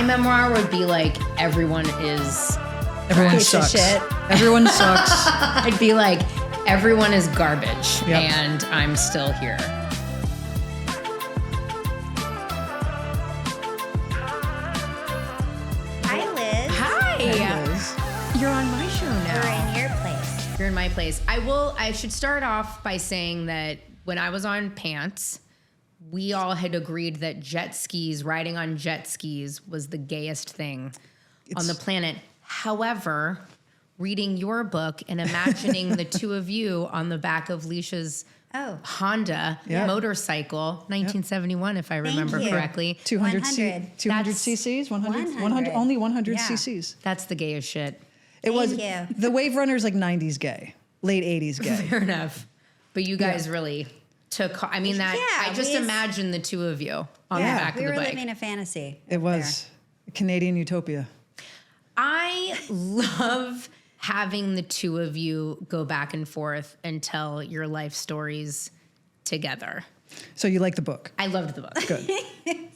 My memoir would be like, everyone sucks. Everyone sucks. I'd be like, everyone is garbage, and I'm still here. Hi, Liz. Hi. Liz. You're on my show now. We're in your place. You're in my place. I should start off by saying that when I was on Pants, we all had agreed that riding on jet skis was the gayest thing on the planet. However, reading your book and imagining the two of you on the back of Leisha's Honda motorcycle, 1971, if I remember correctly. 200 That's- cc's, 100, only 100 cc's. That's the gayest shit. It was Thank you. the Wave Runner's like 90s gay, late 80s gay. Fair enough. But you guys really took, I just we- imagine the two of you on the back We of were the bike. living a fantasy. It was Canadian utopia. I love having the two of you go back and forth and tell your life stories together. So you like the book? I loved the book. Good.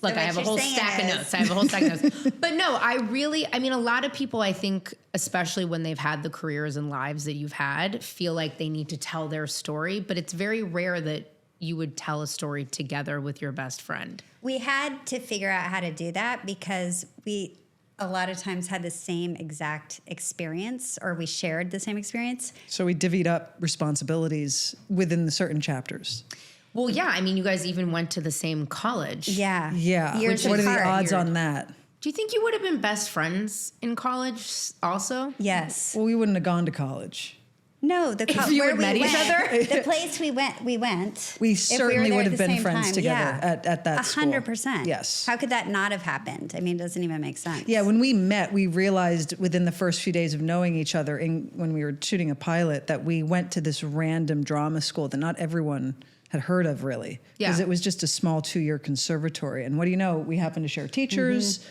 Look, I have a whole stack of notes. But no, a lot of people, I think, especially when they've had the careers and lives that you've had, feel like they need to tell their story. But it's very rare that you would tell a story together with your best friend. We had to figure out how to do that because we a lot of times had the same exact experience, or we shared the same experience. So we divvied up responsibilities within the certain chapters. Well, yeah. You guys even went to the same college. Yeah. Yeah. Years What are the apart. odds on that? Do you think you would have been best friends in college also? Yes. Well, we wouldn't have gone to college. No, If you had met each other? The place we went. We certainly would have been friends together Yeah. at that school. 100%. Yes. How could that not have happened? It doesn't even make sense. Yeah, when we met, we realized within the first few days of knowing each other, when we were shooting a pilot, that we went to this random drama school that not everyone had heard of, really. Yeah. Because it was just a small 2-year conservatory. And what do you know? We happened to share teachers.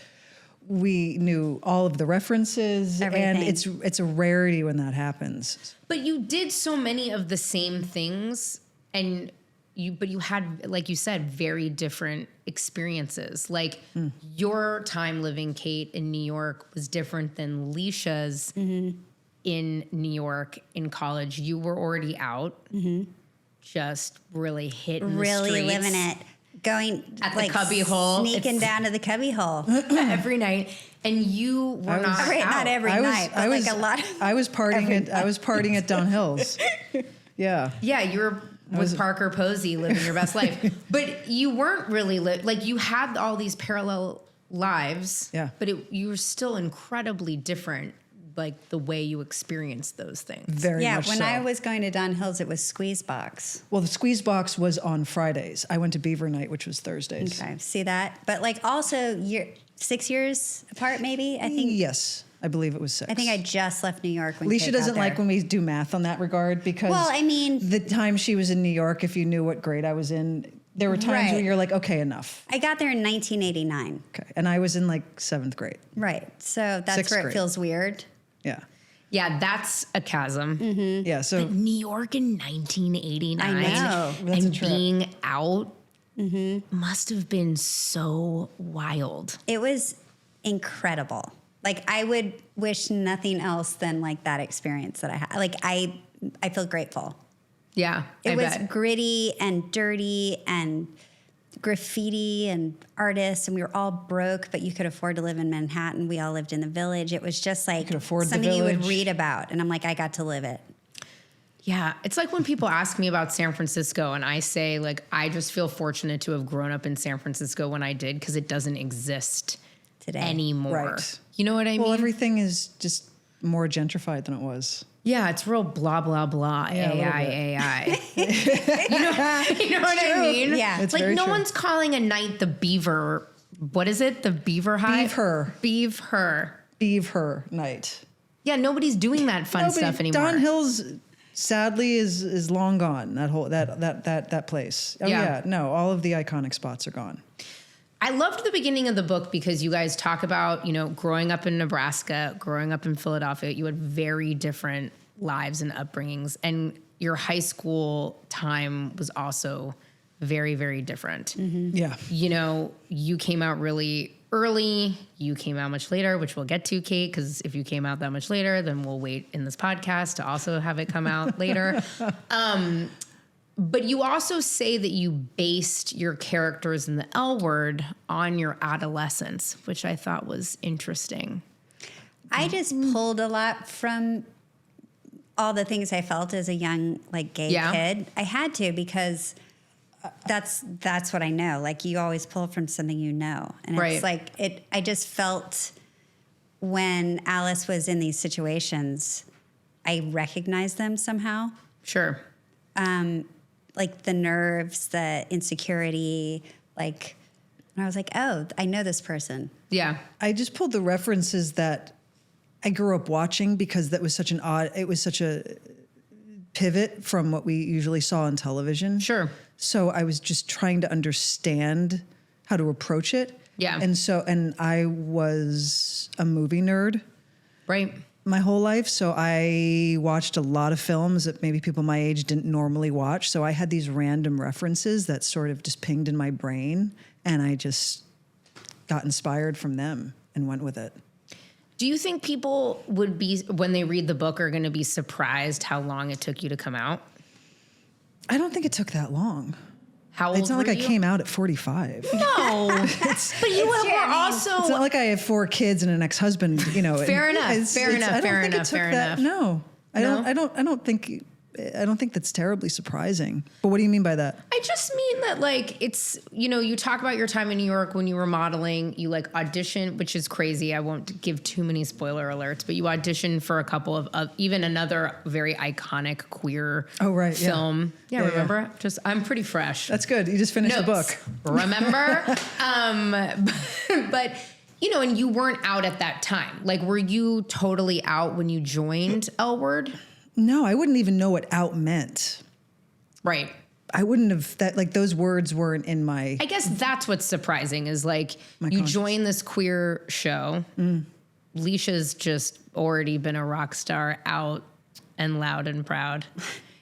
We knew all of the references. Everything. And it's a rarity when that happens. But you did so many of the same things, but you had, like you said, very different experiences. Like your time living, Kate, in New York was different than Leisha's in New York in college. You were already out, just really hitting the streets. Really living it. Going At the cubby hole. Sneaking down to the cubby hole. every night. And you were not out. Not every night, but like a lot. I was partying at Don Hills. Yeah. Yeah, you were with Parker Posey living your best life. But you weren't really, you had all these parallel lives. Yeah. But you were still incredibly different, like the way you experienced those things. Very much when so. I was going to Don Hills, it was Squeeze Box. Well, the Squeeze Box was on Fridays. I went to Beaver Night, which was Thursdays. Okay, see that? But also, 6 years apart, maybe? I think. Yes, I believe it was 6. I think I just left New York when Leisha Kate got doesn't there. like when we do math on that regard because the time she was in New York, if you knew what grade I was in, there were times where you're like, okay, enough. I got there in 1989. Okay. And I was in 7th grade. Right. So that's 6th where grade. it feels weird. Yeah. Yeah, that's a chasm. Yeah. So New York in 1989. I know. That's a and trip. being out must have been so wild. It was incredible. I would wish nothing else than that experience that I had. I feel grateful. Yeah, It was gritty and dirty and graffiti and artists, and we were all broke, but you could afford to live in Manhattan. We all lived in the Village. It was just could afford the something you would Village. read about, and I'm like, I got to live it. Yeah, it's like when people ask me about San Francisco and I say, I just feel fortunate to have grown up in San Francisco when I did because it doesn't exist Today. anymore. Right. You know what I mean? well, everything is just more gentrified than it was. Yeah, it's real blah, blah, blah, Yeah, a little AI. bit. you know what I mean? Yeah. It's like very no true. one's calling a night the Beaver, what is it? The Beaver High? Beaver. Beaver. Night. Yeah, nobody's doing that fun stuff anymore. Don Hills, sadly, is long gone. That whole that place. Oh Yeah. yeah. No, all of the iconic spots are gone. I loved the beginning of the book because you guys talk about, growing up in Nebraska, growing up in Philadelphia, you had very different lives and upbringings. And your high school time was also very, very different. Yeah. You came out really early. You came out much later, which we'll get to, Kate, because if you came out that much later, then we'll wait in this podcast to also have it come out later. But you also say that you based your characters in the L Word on your adolescence, which I thought was interesting. I just pulled a lot from all the things I felt as a young, like, gay kid. I had to, because that's what I know. Like, you always pull from something you know. And it's like, I just felt when Alice was in these situations, I recognized them somehow. Sure. Like the nerves, the insecurity, like, and I was like, oh, I know this person. Yeah. I just pulled the references that I grew up watching, because it was such a pivot from what we usually saw on television. Sure. So I was just trying to understand how to approach it. Yeah. And I was a movie nerd. Right. My whole life. So I watched a lot of films that maybe people my age didn't normally watch. So I had these random references that sort of just pinged in my brain, and I just got inspired from them and went with it. Do you think people would be, when they read the book, are going to be surprised how long it took you to come out? I don't think it took that long. How old It's not were like you? I came out at 45. No. But you were also... It's not like I have 4 kids and an ex-husband, you know. Fair enough. I don't think that's terribly surprising. But what do you mean by that? I just mean that, like, it's, you know, you talk about your time in New York when you were modeling, you like audition, which is crazy. I won't give too many spoiler alerts, but you auditioned for a couple of even another very iconic queer film. Yeah, remember? Just, I'm pretty fresh. That's good. You just finished the book. Remember? But, you know, and you weren't out at that time. Like, were you totally out when you joined L Word? No, I wouldn't even know what out meant. Right. I wouldn't have that, like, those words weren't in my... I guess that's what's surprising is, like, you join this queer show. Leisha's just already been a rock star, out and loud and proud.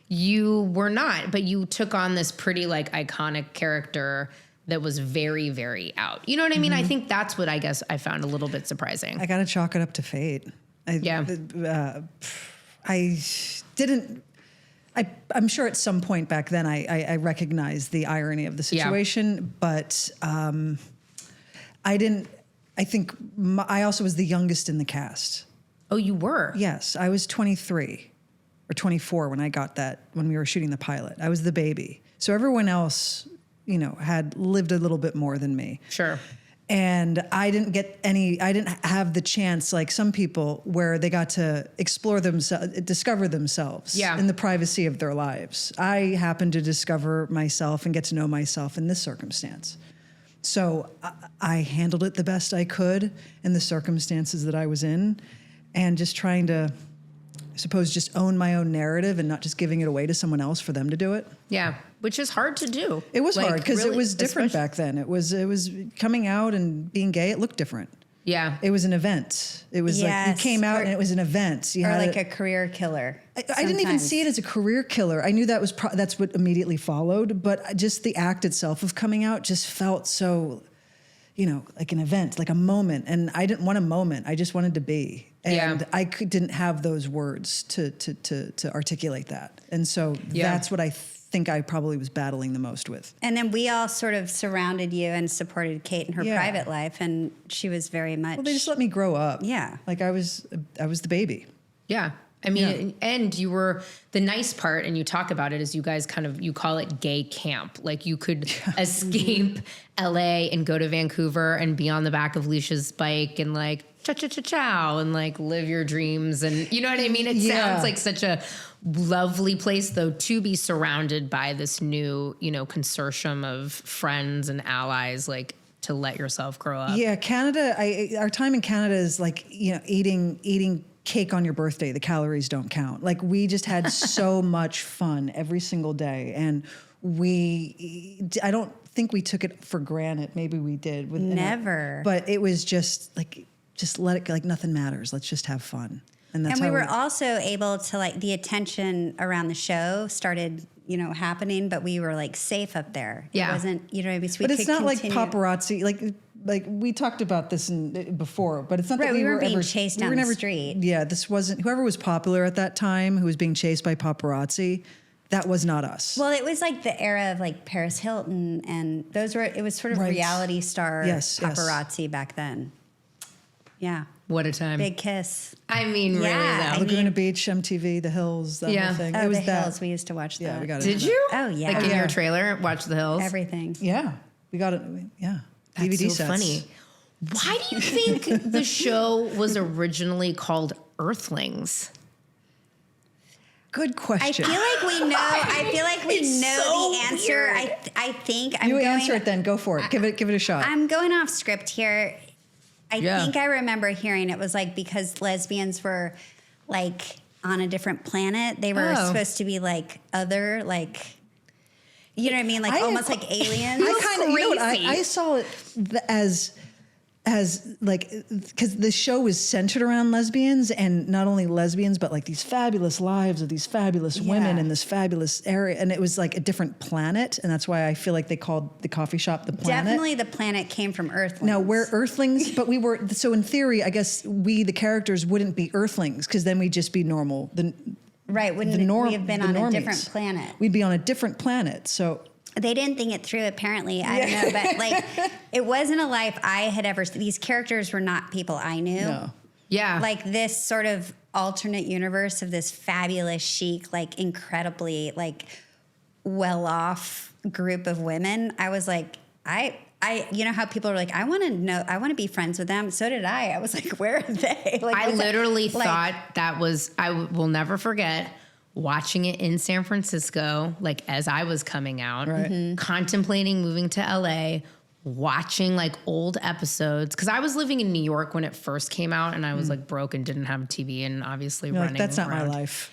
You were not, but you took on this pretty, like, iconic character that was very, very out. You know what I mean? I think that's what I guess I found a little bit surprising. I got to chalk it up to fate. I'm sure at some point back then I recognized the irony of the situation, but I also was the youngest in the cast. Oh, you were? Yes, I was 23 or 24 when we were shooting the pilot. I was the baby. So everyone else, you know, had lived a little bit more than me. Sure. And I didn't have the chance, like some people, where they got to explore themselves, discover themselves in the privacy of their lives. I happened to discover myself and get to know myself in this circumstance. So I handled it the best I could in the circumstances that I was in, and just trying to, I suppose, just own my own narrative and not just giving it away to someone else for them to do it. Yeah, which is hard to do. It was hard because really, it was different back then. It was coming out and being gay. It looked different. Yeah, it was an event. It was like you came out and it was an event. You or had like a career killer. I didn't even see it as a career killer. I knew that was that's what immediately followed. But just the act itself of coming out just felt so, you know, like an event, like a moment. And I didn't want a moment. I just wanted to be. And I didn't have those words to articulate that. And so that's what I think I probably was battling the most with. And then we all sort of surrounded you and supported Kate in her private life, and she was very much... Well, they just let me grow up. Yeah. Like I was the baby. Yeah. I mean, and you were, the nice part, and you talk about it, is you guys you call it gay camp. Like you could escape LA and go to Vancouver and be on the back of Leisha's bike and like cha-cha-cha-chow and like live your dreams. And you know what I mean? It sounds like such a lovely place, though, to be surrounded by this new, you know, consortium of friends and allies, like to let yourself grow up. Yeah, Canada, our time in Canada is like, you know, eating cake on your birthday. The calories don't count. Like we just had so much fun every single day. And I don't think we took it for granted. Maybe we did. Never. But it was just like, just let it, like nothing matters. Let's just have fun. And that's we were also able to, like, the attention around the show started, you know, happening, but we were like safe up there. Yeah. It wasn't, you know what I mean? So but it's not like paparazzi. Like like we talked about this before, but it's not that we were being ever chased down the street. Yeah, this wasn't whoever was popular at that time who was being chased by paparazzi. That was not us. Well, it was like the era of like Paris Hilton, and it was sort of reality star paparazzi back then. Yeah. What a time. Big Kiss. I mean, really though. Laguna Beach, MTV, The Hills, that whole thing. Oh, it was The Hills. We used to watch that. Yeah, we got it. Did you? Oh, yeah. Like in your trailer, watch The Hills? Everything. Yeah, we got it. Yeah. That's DVD so sets. funny. Why do you think the show was originally called Earthlings? Good question. I feel like we know the answer. I think I'm going. Answer it then. Go for it. Give it a shot. I'm going off script here. I think I remember hearing it was like because lesbians were like on a different planet. They were supposed to be like other, like, you know what I mean? Like almost like aliens. I saw it as like, because the show was centered around lesbians, and not only lesbians, but like these fabulous lives of these fabulous women in this fabulous area. And it was like a different planet. And that's why I feel like they called the coffee shop the planet. Definitely the planet came from Earthlings. Now we're Earthlings, but we were, so in theory, I guess we, the characters, wouldn't be Earthlings because then we'd just be normal. Right, wouldn't we have been on a different planet? We'd be on a different planet, so... They didn't think it through, apparently. I don't know, but like, it wasn't a life I had ever... These characters were not people I knew. No. Yeah. Like this sort of alternate universe of this fabulous, chic, like incredibly like well-off group of women. I was like, you know how people are like, I want to be friends with them. So did I. I was like, where are they? Like, I literally thought that was, I will never forget watching it in San Francisco, like as I was coming out, contemplating moving to LA, watching like old episodes. Cause I was living in New York when it first came out, and I was like broke and didn't have a TV and obviously running that's not around. my life.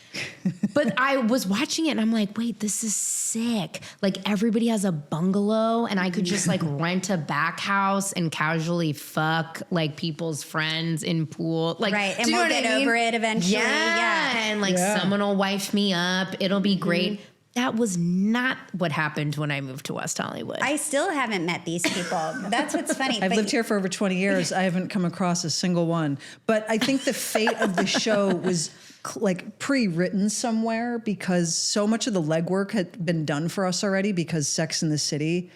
But I was watching it and I'm like, wait, this is sick. Like everybody has a bungalow and I could just like rent a back house and casually fuck like people's friends in pool. Like, right. And we'll get over it eventually. Yeah. And like someone will wife me up. It'll be great. That was not what happened when I moved to West Hollywood. I still haven't met these people. That's what's funny. I've lived here for over 20 years. I haven't come across a single one. But I think the fate of the show was like pre-written somewhere, because so much of the legwork had been done for us already, because Sex and the City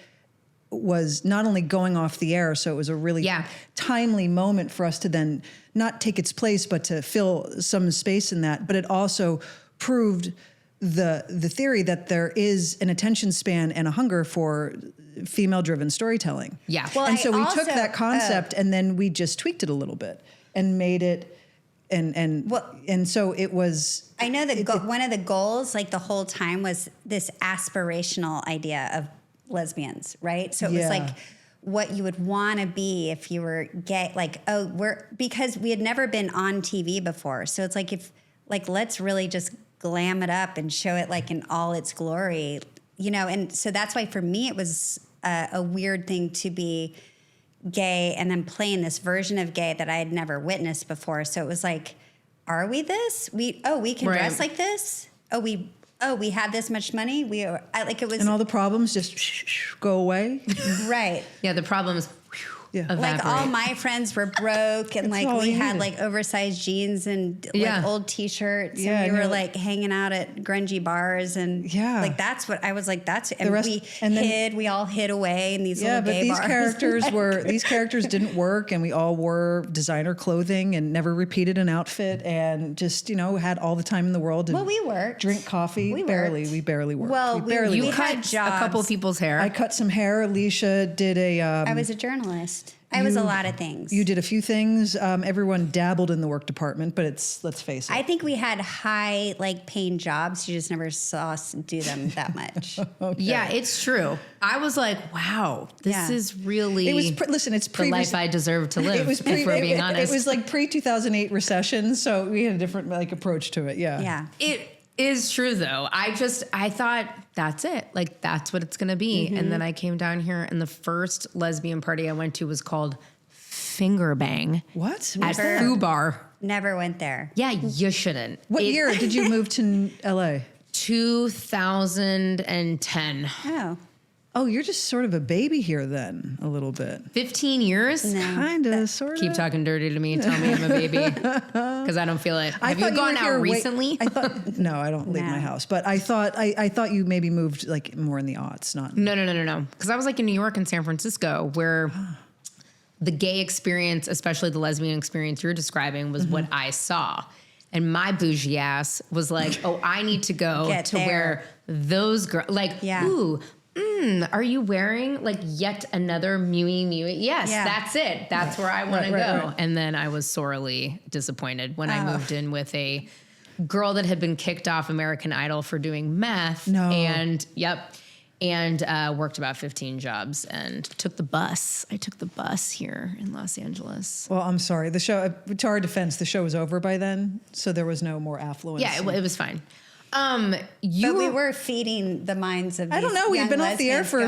was not only going off the air, so it was a really timely moment for us to then not take its place, but to fill some space in that. But it also proved the theory that there is an attention span and a hunger for female-driven storytelling. Yeah. Well, and so we took that concept and then we just tweaked it a little bit and made it, and so it was. I know that one of the goals, like the whole time, was this aspirational idea of lesbians, right? So it was like what you would want to be if you were gay. Like, because we had never been on TV before, so it's like let's really just glam it up and show it like in all its glory, you know? And so that's why for me, it was a weird thing to be gay and then playing this version of gay that I had never witnessed before. So it was like, are we this? We can dress like this. We have this much money. It was. And all the problems just go away. Right. Yeah. The problems. Like all my friends were broke, and like we had like oversized jeans and like old T-shirts, and we were like hanging out at grungy bars, and like that's what I was like. We all hid away in these little gay bars. These characters didn't work, and we all wore designer clothing and never repeated an outfit, and just had all the time in the world. And we worked. Drink coffee. We barely worked. Well, we cut had jobs. A couple of people's hair. I cut some hair. Leisha did a. I was a journalist. I was a lot of things. You did a few things. Everyone dabbled in the work department, but let's face it. I think we had high, like, paying jobs. You just never saw us do them that much. Okay. Yeah, it's true. I was like, wow, this is really. It was it's the life I deserve to live. If we're being honest, it was like pre-2008 recession, so we had a different approach to it. Yeah. Yeah. It is true though. I thought that's it. Like that's what it's going to be. And then I came down here and the first lesbian party I went to was called Finger Bang. What? At Foo Bar. Never went there. Yeah, you shouldn't. What year did you move to LA? 2010. Oh. Oh, you're just sort of a baby here then, a little bit. 15 years? No. Kind of, sort of. Keep talking dirty to me. Tell me I'm a baby. Because I don't feel it. Have you gone out recently? No, I don't leave my house. But I thought you maybe moved like more in the aughts, not. No. Because I was like in New York and San Francisco where the gay experience, especially the lesbian experience you're describing, was what I saw. And my bougie ass was like, oh, I need to go to where those girls, like, ooh, are you wearing like yet another Mewy? Yes, that's it. That's where I want to go. Right. And then I was sorely disappointed when I moved in with a girl that had been kicked off American Idol for doing meth. No. And worked about 15 jobs and took the bus. I took the bus here in Los Angeles. Well, I'm sorry. The show, to our defense, the show was over by then, so there was no more affluence. Yeah, it was fine. But we were feeding the minds of. I don't know. We've been off the air for a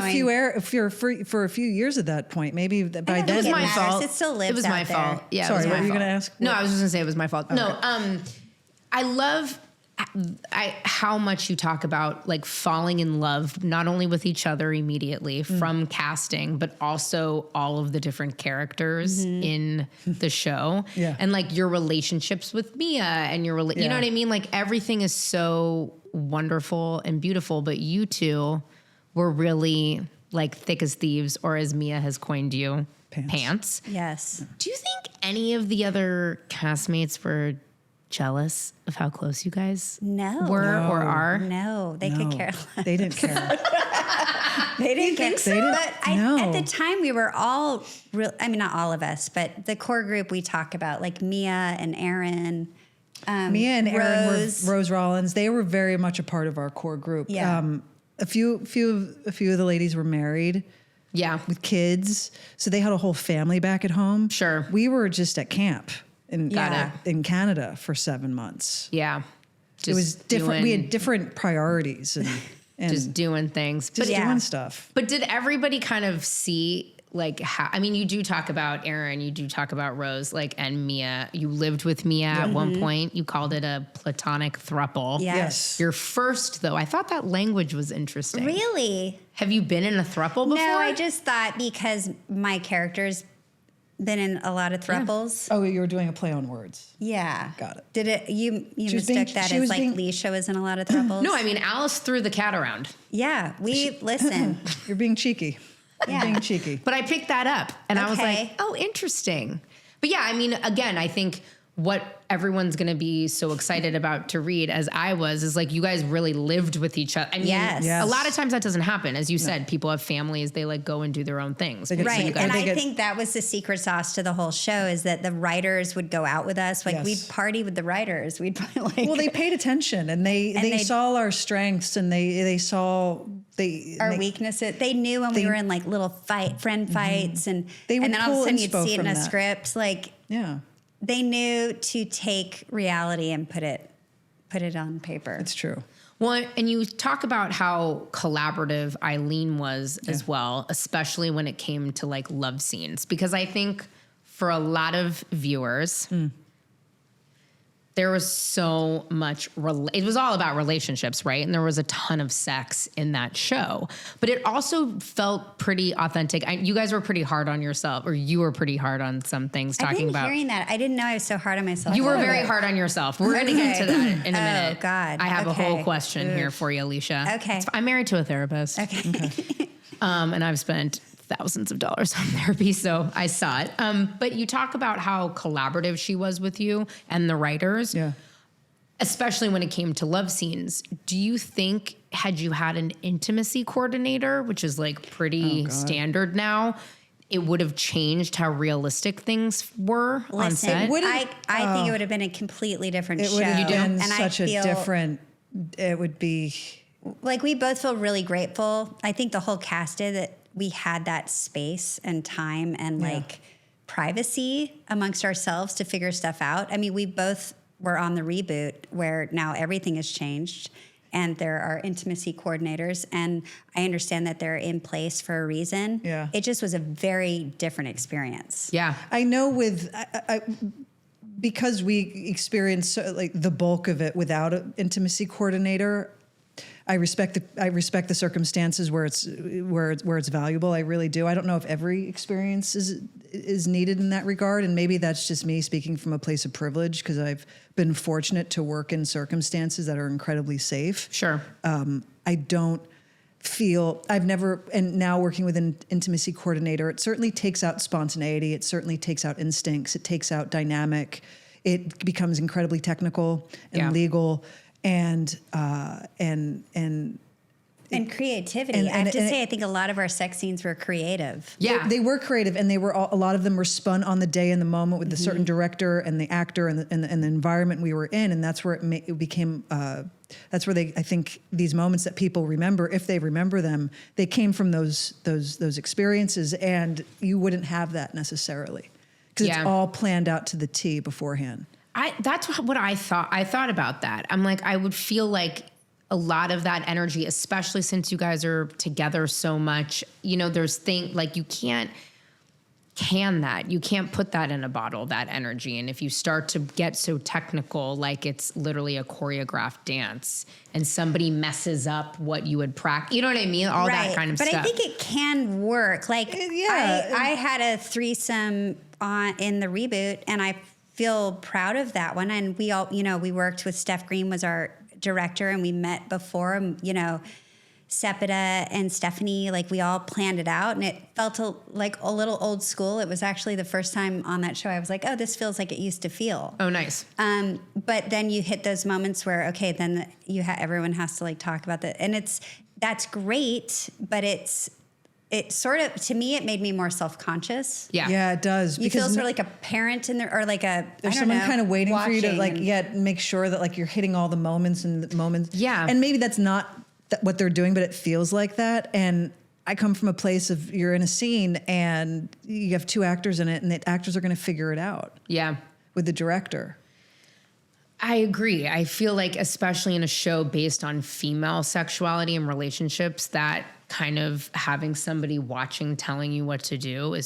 few years at that point. Maybe by then it was my fault. It still lives. It was out my there. fault. Yeah. Sorry, it was my what were you fault. going to ask? No, I was just going to say it was my fault. Okay. No. I love how much you talk about like falling in love, not only with each other immediately from casting, but also all of the different characters in the show. Yeah. And like your relationships with Mia and you know what I mean? Like everything is so wonderful and beautiful, but you two were really like thick as thieves, or as Mia has coined you, pants. Yes. Do you think any of the other castmates were jealous of how close you guys were or are? No, they could care less. They didn't care. They didn't care. But at the time, we were all real. I mean, not all of us, but the core group we talk about, like Mia and Aaron. Mia and Aaron were Rose Rollins. They were very much a part of our core group. Yeah. A few of the ladies were married. Yeah. With kids, so they had a whole family back at home. Sure. We were just at camp in Canada for 7 months. Yeah. It was different. We had different priorities and just doing things. Just doing stuff. But did everybody kind of see like how, I mean, you do talk about Aaron, you do talk about Rose, like, and Mia. You lived with Mia at one point. You called it a platonic throuple. Yes. Your first, though, I thought that language was interesting. Really? Have you been in a throuple before? No, I just thought because my character's been in a lot of thruples. Oh, you were doing a play on words. Yeah. Got it. Did it, you mistook that as like Leisha was in a lot of thruples? No, I mean, Alice threw the cat around. Yeah, listen. You're being cheeky. Yeah. You're being cheeky. But I picked that up and I was like, oh, interesting. But yeah, I mean, again, I think what everyone's going to be so excited about to read, as I was, is like you guys really lived with each other. I mean, yes. A lot of times that doesn't happen. As you said, people have families, they like go and do their own things. Right. And I think that was the secret sauce to the whole show, is that the writers would go out with us. Like we'd party with the writers. We'd probably like. Well, they paid attention and they saw our strengths and they saw our weaknesses. They knew when we were in like little friend fights and then all of a sudden you'd see it in a script. Like, yeah. They knew to take reality and put it on paper. It's true. Well, and you talk about how collaborative Eileen was as well, especially when it came to like love scenes, because I think for a lot of viewers, there was so much, it was all about relationships, right? And there was a ton of sex in that show, but it also felt pretty authentic. You guys were pretty hard on yourself, or you were pretty hard on some things talking about. Hearing that, I didn't know I was so hard on myself. You were very hard on yourself. We're going to get to that in a minute. Oh, God. I have a whole question here for you, Alicia. Okay. I'm married to a therapist. Okay. And I've spent thousands of dollars on therapy, so I saw it. But you talk about how collaborative she was with you and the writers, especially when it came to love scenes. Do you think, had you had an intimacy coordinator, which is like pretty standard now, it would have changed how realistic things were on set? I think it would have been a completely different show. It would have been and such a different, it would be. Like, we both feel really grateful. I think the whole cast did, that we had that space and time and like privacy amongst ourselves to figure stuff out. I mean, we both were on the reboot where now everything has changed and there are intimacy coordinators, and I understand that they're in place for a reason. Yeah. It just was a very different experience. Yeah. I know because we experienced like the bulk of it without an intimacy coordinator, I respect the circumstances where it's valuable. I really do. I don't know if every experience is needed in that regard, and maybe that's just me speaking from a place of privilege because I've been fortunate to work in circumstances that are incredibly safe. Sure. I don't feel I've never, and now working with an intimacy coordinator, it certainly takes out spontaneity. It certainly takes out instincts. It takes out dynamic. It becomes incredibly technical and legal and creativity. I have to say, I think a lot of our sex scenes were creative. Yeah, they were creative, and they were a lot of them were spun on the day and the moment with the certain director and the actor and the environment we were in, and that's where it became. That's where I think these moments that people remember, if they remember them, they came from those experiences, and you wouldn't have that necessarily because it's all planned out to the T beforehand. That's what I thought. I thought about that. I'm like, I would feel like a lot of that energy, especially since you guys are together so much, there's like you can't can that. You can't put that in a bottle, that energy. And if you start to get so technical, like it's literally a choreographed dance and somebody messes up what you would practice, you know what I mean? All that kind of stuff. But I think it can work. Like I had a threesome in the Reboot, and I feel proud of that one. And we all, we worked with Steph Green was our director, and we met before, Sepida and Stephanie, like we all planned it out, and it felt like a little old school. It was actually the first time on that show I was like, oh, this feels like it used to feel. Oh, nice. But then you hit those moments where, okay, then everyone has to like talk about that. And that's great, but it sort of, to me, it made me more self-conscious. Yeah. Yeah, it does. You feel sort of like a parent in there, or like there's someone kind of waiting for you to make sure that like you're hitting all the moments. Yeah. And maybe that's not what they're doing, but it feels like that. And I come from a place of you're in a scene and you have two actors in it, and the actors are going to figure it out. Yeah. With the director. I agree. I feel like, especially in a show based on female sexuality and relationships, that kind of having somebody watching, telling you what to do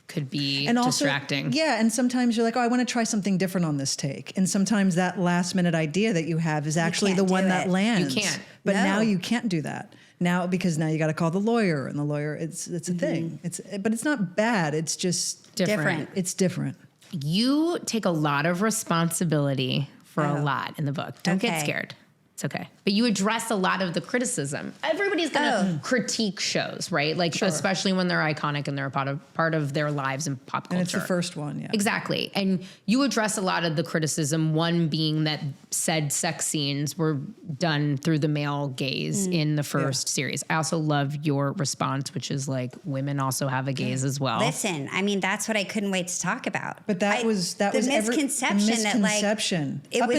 could be distracting. Yeah, and sometimes you're like, oh, I want to try something different on this take. And sometimes that last minute idea that you have is actually the one that lands. You can't. But now you can't do that. Now, because now you got to call the lawyer, and the lawyer, it's a thing. But it's not bad. It's just different. It's different. You take a lot of responsibility for a lot in the book. Don't get scared. It's okay. But you address a lot of the criticism. Everybody's going to critique shows, right? Like, especially when they're iconic and they're a part of their lives and pop culture. And it's the first one, yeah. Exactly. And you address a lot of the criticism, one being that said sex scenes were done through the male gaze in the first series. I also love your response, which is like, women also have a gaze as well. Listen, I mean, that's what I couldn't wait to talk about. But that was the misconception. Up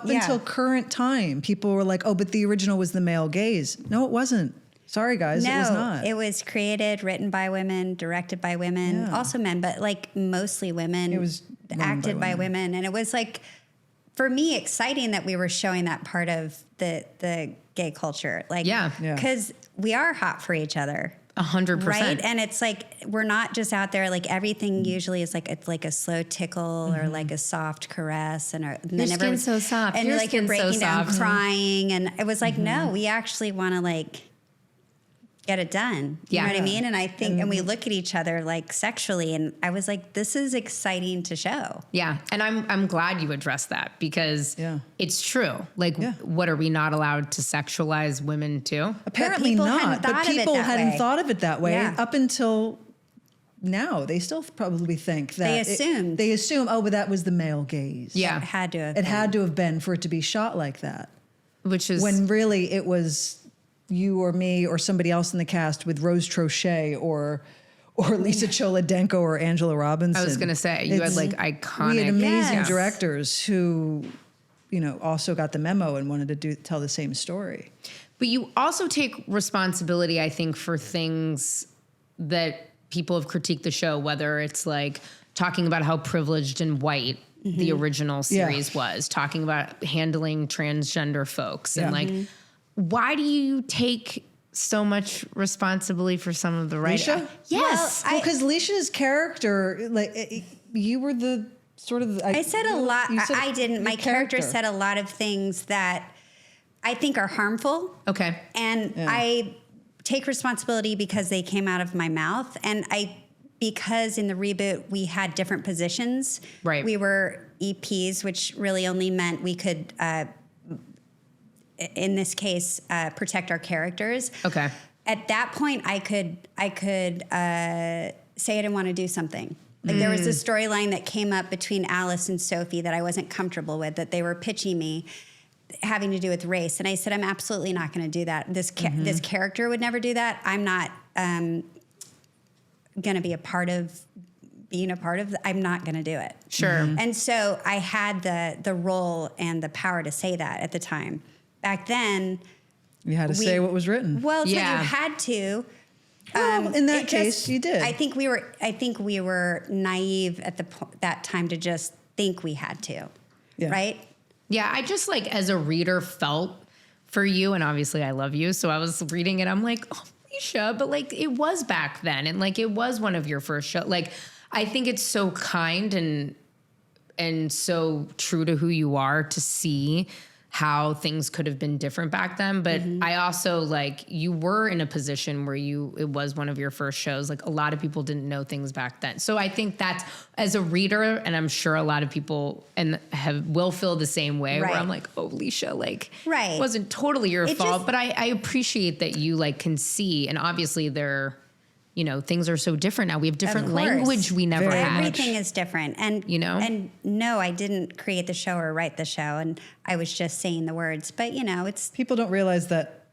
until current time, people were like, oh, but the original was the male gaze. No, it wasn't. Sorry, guys, it was not. It was created, written by women, directed by women, also men, but like mostly women. It was acted by women. And it was like, for me, exciting that we were showing that part of the gay culture. Like, because we are hot for each other. 100%. Right? And it's like, we're not just out there, like everything usually is like, it's like a slow tickle or like a soft caress. And your skin's so soft. And you're breaking down crying. And it was like, no, we actually want to like get it done. You know what I mean? And I think, and we look at each other like sexually, and I was like, this is exciting to show. Yeah. And I'm glad you addressed that, because it's true. Like, what, are we not allowed to sexualize women too? Apparently not. But people hadn't thought of it that way up until now. They still probably think that they assume, oh, but that was the male gaze. Yeah. It had to have been. It had to have been for it to be shot like that. Which is when really it was you or me or somebody else in the cast with Rose Trochet or Lisa Cholodenko or Angela Robinson. I was going to say, you had like iconic. We had amazing directors who, also got the memo and wanted to tell the same story. But you also take responsibility, I think, for things that people have critiqued the show, whether it's like talking about how privileged and white the original series was, talking about handling transgender folks and like, why do you take so much responsibility for some of the writing? Leisha? Yes. Well, because Leisha's character, like, you were the sort of... I said a lot. I didn't. My character said a lot of things that I think are harmful. Okay. And I take responsibility because they came out of my mouth. And because in the reboot, we had different positions. Right. We were EPs, which really only meant we could, in this case, protect our characters. Okay. At that point, I could say I didn't want to do something. Like there was a storyline that came up between Alice and Sophie that I wasn't comfortable with, that they were pitching me, having to do with race. And I said, I'm absolutely not going to do that. This character would never do that. I'm not going to be a part of being a part of, I'm not going to do it. Sure. And so I had the role and the power to say that at the time. Back then, you had to say what was written. Well, it's what you had to. Well, in that case, you did. I think we were naive at that time to just think we had to, right? Yeah, I just like as a reader felt for you, and obviously I love you, so I was reading it. I'm like, oh, Leisha, but like it was back then, and like it was one of your first shows. Like I think it's so kind and so true to who you are to see how things could have been different back then. But I also like you were in a position where it was one of your first shows. Like a lot of people didn't know things back then. So I think that's as a reader, and I'm sure a lot of people will feel the same way where I'm like, oh, Leisha, like it wasn't totally your fault, but I appreciate that you like can see, and obviously things are so different now. We have different language we never had. Everything is different. And, and no, I didn't create the show or write the show. And I was just saying the words. But, it's... People don't realize that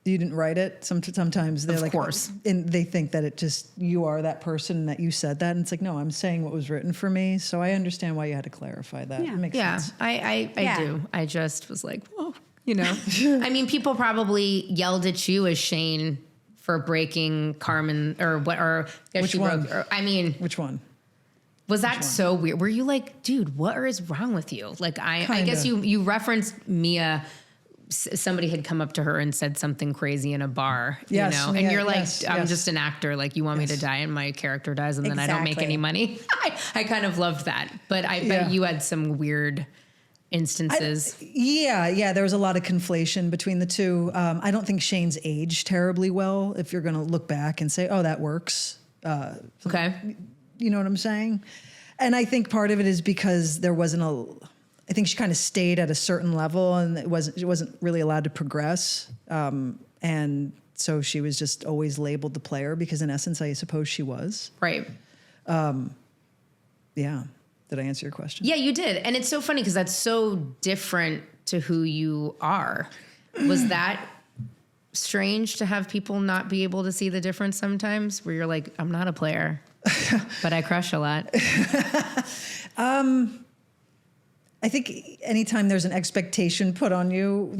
you didn't write it. Sometimes they're like... Of course. And they think that it just... You are that person, that you said that. And it's like, no, I'm saying what was written for me. So I understand why you had to clarify that. It makes sense. I do. I just was like, whoa, I mean, people probably yelled at you as Shane... for breaking Carmen which one? Which one? Was that so weird? Were you like, dude, what is wrong with you? Like, I guess you referenced Mia. Somebody had come up to her and said something crazy in a bar, and you're like, I'm just an actor. Like, you want me to die and my character dies and then I don't make any money. I kind of loved that. But I bet you had some weird instances. There was a lot of conflation between the two. I don't think Shane's aged terribly well if you're going to look back and say, oh, that works. Okay. You know what I'm saying? And I think part of it is because there wasn't I think she kind of stayed at a certain level and it wasn't really allowed to progress. And so she was just always labeled the player because in essence, I suppose she was. Right. Did I answer your question? Yeah, you did. And it's so funny because that's so different to who you are. Was that strange to have people not be able to see the difference sometimes where you're like, I'm not a player, but I crush a lot? I think anytime there's an expectation put on you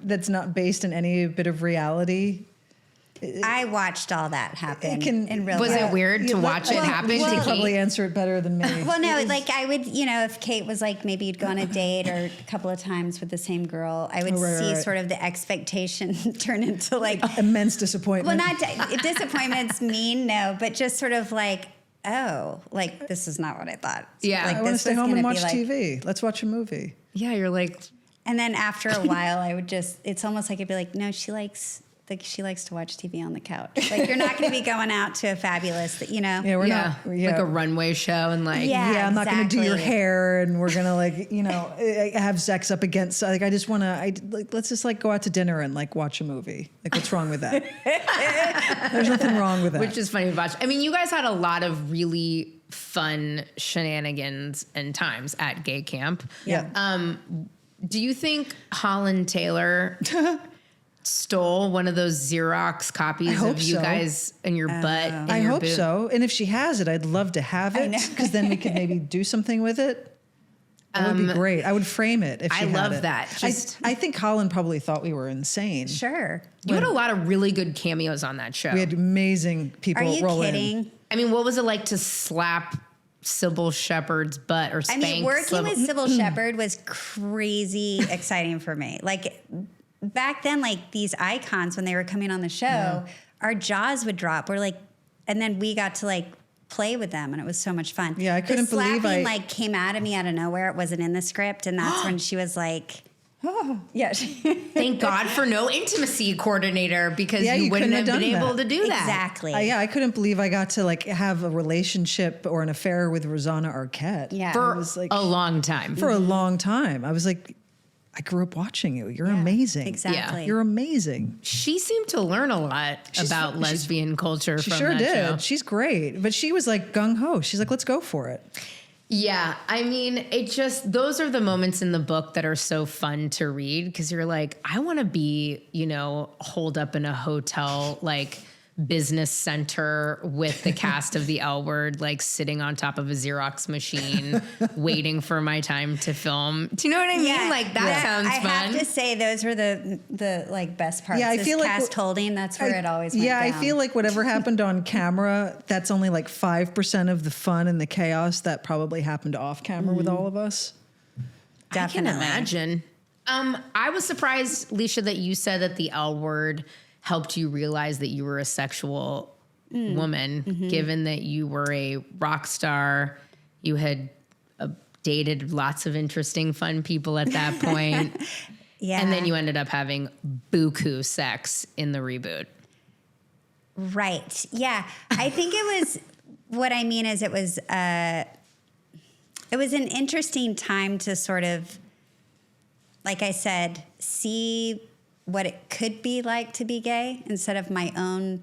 that's not based in any bit of reality. I watched all that happen in real life. Was it weird to watch it happen? You could probably answer it better than me. Well, no, like I would, if Kate was like, maybe you'd go on a date or a couple of times with the same girl, I would see sort of the expectation turn into like immense disappointment. Well, not disappointment's mean, no, but just sort of like, oh, like this is not what I thought. Yeah, like, I want to stay home and watch TV. Let's watch a movie. Yeah, you're like. And then after a while, I would it's almost like I'd be like, no, she likes to watch TV on the couch. Like you're not going to be going out to a fabulous, Yeah, we're not. Like a runway show and like. Yeah, I'm not going to do your hair and we're going to like, have sex up against. Like I just want to. Let's just like go out to dinner and like watch a movie. Like what's wrong with that? There's nothing wrong with that. Which is funny to watch. I mean, you guys had a lot of really fun shenanigans and times at gay camp. Yeah. Do you think Holland Taylor stole one of those Xerox copies of you guys in your butt? I hope so. And if she has it, I'd love to have it because then we could maybe do something with it. That would be great. I would frame it if she had it. I love that. I think Holland probably thought we were insane. Sure. You had a lot of really good cameos on that show. We had amazing people roll in. Are you kidding? I mean, what was it like to slap Sybil Shepherd's butt or spank? I mean, working with Sybil Shepherd was crazy exciting for me. Like back then, like these icons, when they were coming on the show, our jaws would drop. We're like, and then we got to like play with them, and it was so much fun. Yeah, I couldn't believe like came out of me out of nowhere. It wasn't in the script, and that's when she was like, Yeah. Thank God for no intimacy coordinator, because you wouldn't have been able to do that. Exactly. I couldn't believe I got to like have a relationship or an affair with Rosanna Arquette. Yeah. For was like, a long time. For a long time. I was like, I grew up watching you. You're amazing. Exactly. Yeah. You're amazing. She seemed to learn a lot about lesbian culture She from sure that did. show. She's great. But she was like gung-ho. She's like, let's go for it. Yeah, I mean, those are the moments in the book that are so fun to read, because you're like, I want to be, holed up in a hotel, like business center with the cast of the L Word, like sitting on top of a Xerox machine, waiting for my time to film. Do you know what I mean? Yeah. Like that sounds fun. I have to say those were the like best parts. Yeah, I feel like cast holding. That's where it always went down. I feel like whatever happened on camera, that's only like 5% of the fun and the chaos that probably happened off camera with all of us. Definitely. I can imagine. I was surprised, Leisha, that you said that the L Word helped you realize that you were a sexual woman, given that you were a rock star. You had dated lots of interesting, fun people at that point. Yeah. And then you ended up having buku sex in the reboot. Right. Yeah. I think it was, what I mean is it was an interesting time to sort of, like I said, see what it could be like to be gay instead of my own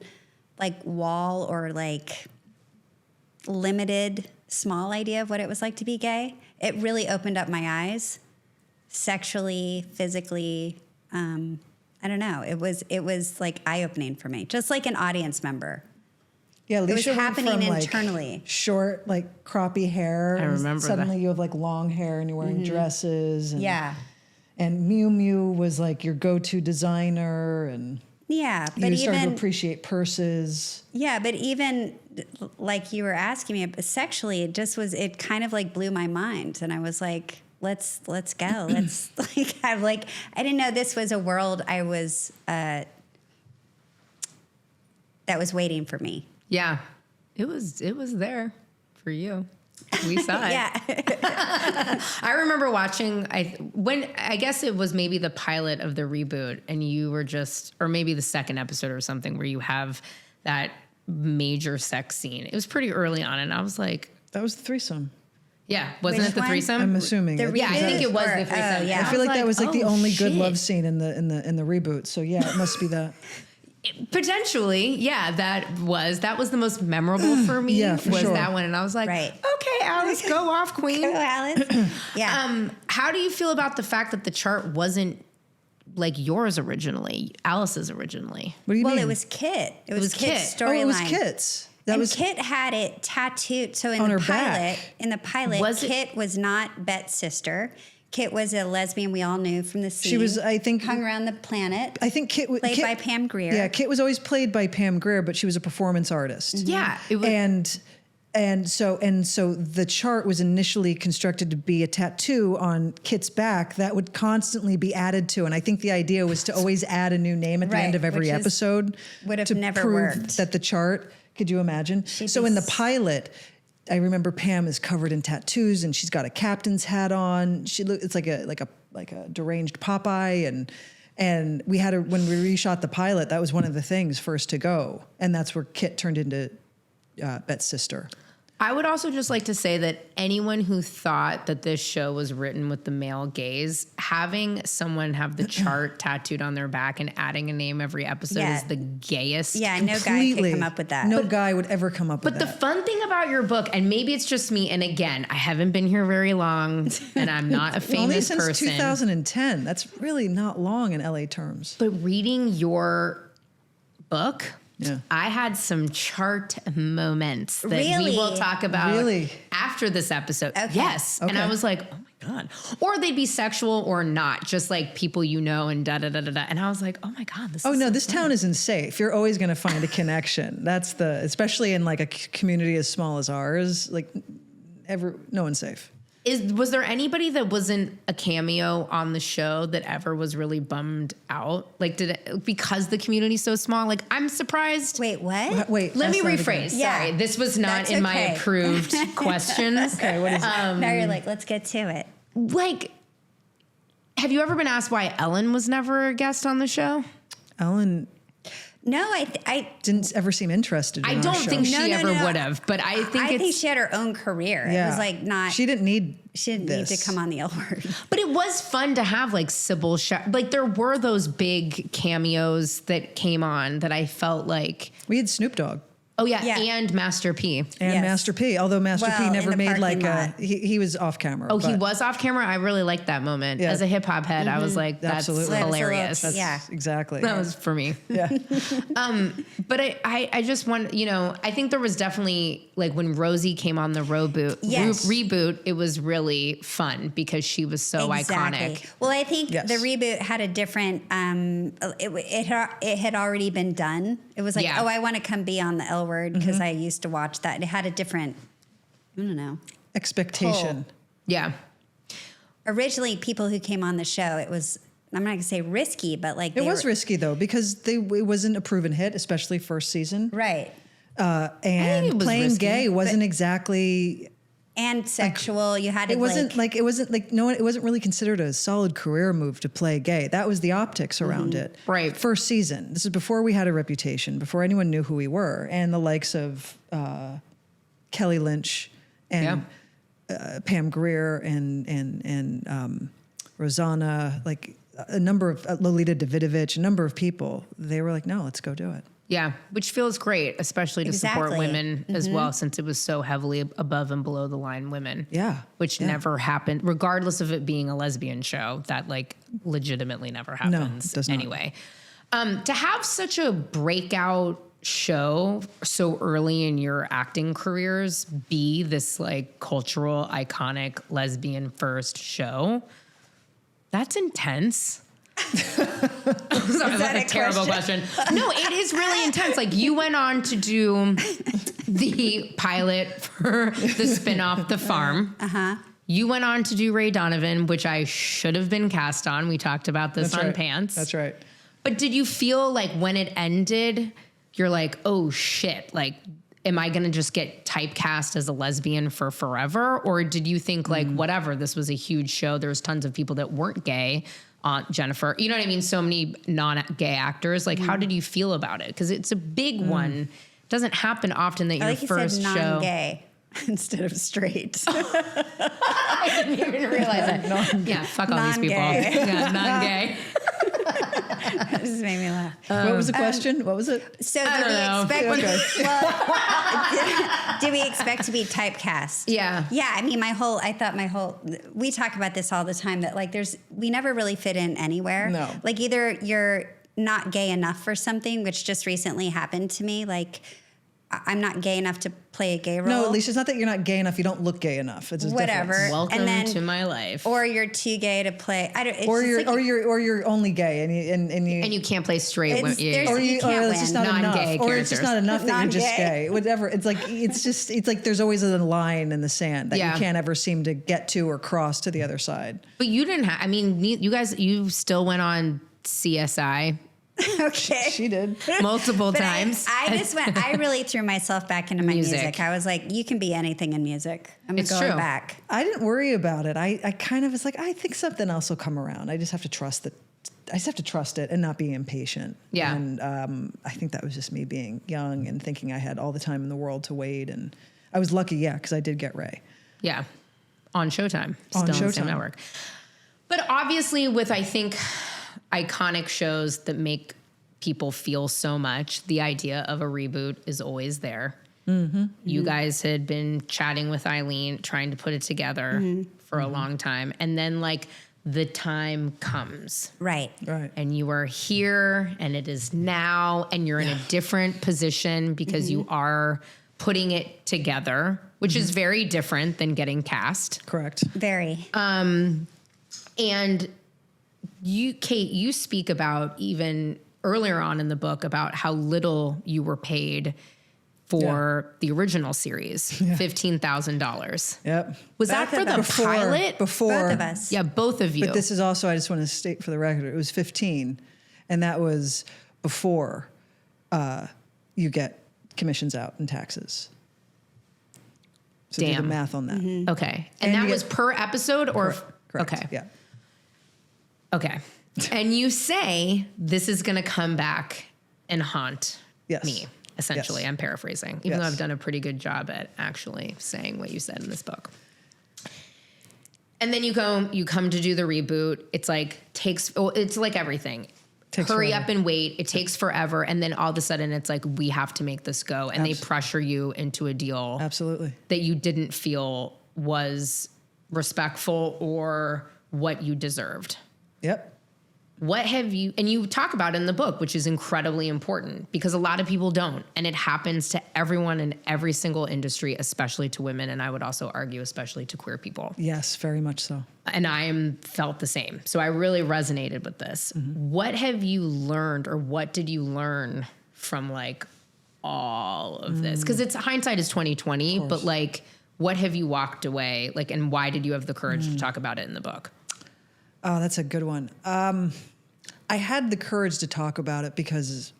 like wall or like limited small idea of what it was like to be gay. It really opened up my eyes sexually, physically. I don't know. It was like eye-opening for me, just like an audience member. Yeah, Leisha it was happening from, internally. Like, short, like croppy hair. I remember suddenly that. you have like long hair and you're wearing dresses. And, Yeah. And Miu Miu was like your go-to designer, and Yeah, but you started to even appreciate purses. yeah, but even like you were asking me sexually, it kind of like blew my mind, and I was like, let's go, let's I didn't know this was a world I was that was waiting for me. Yeah, it was there for you. We saw it. Yeah. I remember watching, I guess it was maybe the pilot of the reboot, and you were or maybe the second episode or something, where you have that major sex scene. It was pretty early on, and I was like, That was the threesome. yeah, wasn't Which it the one? threesome? I'm assuming. Yeah, I think it was the threesome. Oh, yeah. I feel like that was like the only good shit. love scene in the reboot. So yeah, it must be that. Potentially, yeah, that was the most memorable for me. Yeah, for was sure. that one, and I was like, Right. okay, Alice, go off, queen. Go, Alice. Yeah. How do you feel about the fact that the chart wasn't like yours originally, Alice's originally? What do you Well, mean? it was Kit. It was Kit's Kit. storyline. it was Kit's. Kit had it tattooed. So On her back. in the pilot, Was it- Kit was not Bet's sister. Kit was a lesbian we all knew from the scene. She was, I think, hung around the planet. I think Kit played by Pam Grier. Yeah, Kit was always played by Pam Grier, but she was a performance artist. Yeah, it was. And so the chart was initially constructed to be a tattoo on Kit's back that would constantly be added to. And I think the idea was to always add a new name at the Right, end of every which episode. would have to never prove worked. that the chart, could you imagine? So in the pilot, I remember Pam is covered in tattoos and she's got a captain's hat on. It's like a deranged Popeye, and we had when we reshot the pilot, that was one of the things first to go, and that's where Kit turned into Bet's sister. I would also just like to say that anyone who thought that this show was written with the male gaze, having someone have the chart tattooed on their back and adding a name every episode Yeah. is the gayest. Yeah, no guy could come up with that. No guy would ever come up with But that. the fun thing about your book, and maybe it's just me, and again, I haven't been here very long, and I'm not a famous Only since person. 2010. That's really not long in LA terms. But reading your book, Yeah. I had some chart moments that we Really? will talk about Really? after this episode. Okay. Yes. And I Okay. was like, oh my God. Or they'd be sexual or not, just like people you know and da-da-da-da-da. And I was like, oh my God. Oh is no, so this fun. town isn't safe. You're always going to find a connection. That's especially in like a community as small as ours. Like, no one's safe. Was there anybody that wasn't a cameo on the show that ever was really bummed out? Like, because the community's so small? Like, I'm surprised. Wait, what? Wait, Let me ask that again. rephrase. Yeah. Sorry, this was not That's in my okay. approved questions. Okay, what is it? Now you're like, let's get to it. Like, Have you ever been asked why Ellen was never a guest on the show? Ellen... No, I didn't ever seem interested in I don't think she ever would have, but I think she had her own career. Yeah. It was like not... She didn't need to come on the L Word. But it was fun to have like Sybil, like there were those big cameos that came on that I felt like... We had Snoop Dogg. Oh, yeah, and Master P. And Master P, although Master P never made like he was off camera. Oh, he was off camera? I really liked that moment. Yeah. As a hip hop head, I was like, that's hilarious. That's exactly. That was for me. Yeah. But I just want, I think there was definitely, like when Rosie came on the Reboot, it was really fun because she was so iconic. Well, I think the Reboot had a different, it had already been done. It was like, I want to come be on the L Word because I used to watch that. It had a different, I don't know, expectation. Pull. Yeah. Originally, people who came on the show, it was, I'm not going to say risky, but like it was risky though because it wasn't a proven hit, especially first season. Right. And playing risky, gay wasn't exactly. And sexual, you had to. It wasn't it wasn't really considered a solid career move to play gay. That was the optics around it. Right. First season. This is before we had a reputation, before anyone knew who we were, and the likes of Kelly Lynch and Pam Grier and Rosanna, like a number of Lolita Davidovich, a number of people. They were like, no, let's go do it. Yeah, which feels great, especially to support women as well, since it was so heavily above and below the line women. Yeah. Which never happened, regardless of it being a lesbian show. That like legitimately never happens. No, it does not. Anyway, to have such a breakout show so early in your acting careers be this like cultural, iconic lesbian first show, that's intense. Sorry, that's a terrible question. No, it is really intense. Like you went on to do the pilot for the spinoff, The Farm. You went on to do Ray Donovan, which I should have been cast on. We talked about this on Pants. That's right. But did you feel like when it ended, you're like, oh shit, like, am I going to just get typecast as a lesbian for forever? Or did you think like, whatever, this was a huge show. There's tons of people that weren't gay. Aunt Jennifer, you know what I mean? So many non-gay actors. Like, how did you feel about it? Because it's a big one. It doesn't happen often that your first show. Non-gay instead of straight. I didn't even realize that. Yeah, fuck all these people. Yeah, non-gay. That just made me laugh. What was the question? What was it? So did we expect to be typecast? Yeah. Yeah. I mean, we talk about this all the time that like we never really fit in anywhere. No. Like either you're not gay enough for something, which just recently happened to me. Like I'm not gay enough to play a gay role. No, at least it's not that you're not gay enough. You don't look gay enough. It's whatever. Difference. Welcome to my life. Or you're too gay to play. You're only gay and you can't play straight. Or it's just not non-gay enough. Or it's just not enough that you're just gay. Whatever. It's like there's always a line in the sand that you can't ever seem to get to or cross to the other side. But you didn't have. I mean, you still went on CSI. Okay. She did. Multiple times. I really threw myself back into my music. I was like, you can be anything in music. I'm going back. I didn't worry about it. I kind of was like, I think something else will come around. I just have to trust that. I just have to trust it and not be impatient. Yeah. And I think that was just me being young and thinking I had all the time in the world to wait. And I was lucky, because I did get Ray. Yeah. On Showtime. Still on the same network. But obviously with, I think, iconic shows that make people feel so much, the idea of a reboot is always there. You guys had been chatting with Eileen, trying to put it together for a long time. And then like the time comes. Right. And you are here and it is now and you're in a different position because you are putting it together, which is very different than getting cast. Correct. Very. And you, Kate, you speak about even earlier on in the book about how little you were paid for the original series, $15,000. Yep. Was that for the pilot? Before. Both of us. Yeah, both of you. But this is also, I just want to state for the record, it was 15. And that was before you get commissions out and taxes. So do the math on that. Okay. And that was per episode or? Correct. Okay. Yeah. Okay. And you say this is going to come back and haunt me, essentially. Yes. I'm paraphrasing, even though I've done a pretty good job at actually saying what you said in this book. And then you come to do the reboot. It's like it's like everything. Hurry up and wait. It takes forever. And then all of a sudden it's like, we have to make this go. And they pressure you into a deal. Absolutely. That you didn't feel was respectful or what you deserved. Yep. What have you, and you talk about it in the book, which is incredibly important because a lot of people don't. And it happens to everyone in every single industry, especially to women. And I would also argue, especially to queer people. Yes, very much so. And I felt the same. So I really resonated with this. Mm-hmm. What have you learned or what did you learn from like all of this? Because it's hindsight is 20/20, but like, what have you walked away? Like, and why did you have the courage to talk about it in the book? Oh, that's a good one. I had the courage to talk about it because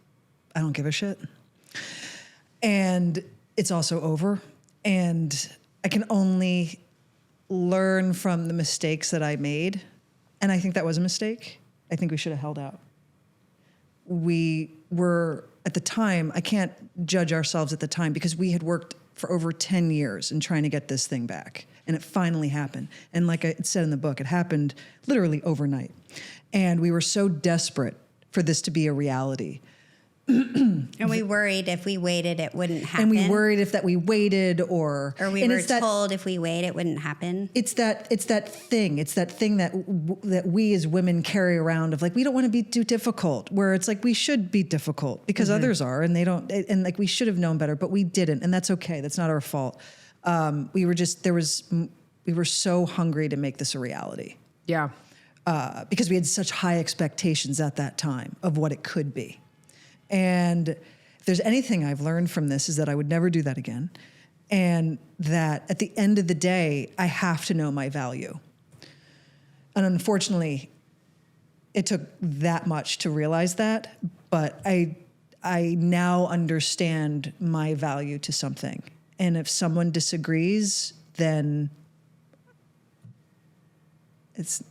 I don't give a shit. And it's also over. And I can only learn from the mistakes that I made. And I think that was a mistake. I think we should have held out. We were, at the time, I can't judge ourselves at the time because we had worked for over 10 years in trying to get this thing back. And it finally happened. And like I said in the book, it happened literally overnight. And we were so desperate for this to be a reality. And we worried if we waited, it wouldn't happen. And we worried if that we waited or we were told if we wait, it wouldn't happen. It's that thing. It's that thing that we as women carry around of like, we don't want to be too difficult, where it's like, we should be difficult because others are and they don't, and like we should have known better, but we didn't. And that's okay. That's not our fault. We were so hungry to make this a reality. Yeah. Because we had such high expectations at that time of what it could be. And if there's anything I've learned from this is that I would never do that again. And that at the end of the day, I have to know my value. And unfortunately, it took that much to realize that, but I now understand my value to something. And if someone disagrees, then it's